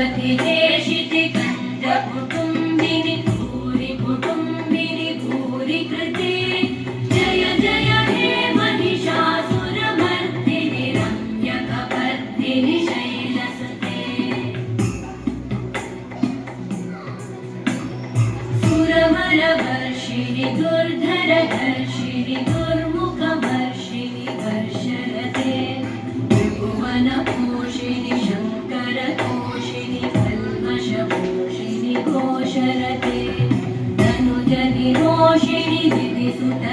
भगवति देशिति कण्ठकुटुम्बिनि भूरि कुटुम्बिनि भूरि कृते जय जय हे महिषासुरमर्दिनि रम्यकपर्दिनि शैलसुते सुरवरवर्षिणि दुर्धरधर्षिणि दुर्मुखवर्षिणि वर्षरते त्रिभुवनपोषिणि शङ्करतोषिणि कल्मषपोषिणि घोषरते तनुजनिरोषिणि विधिसुत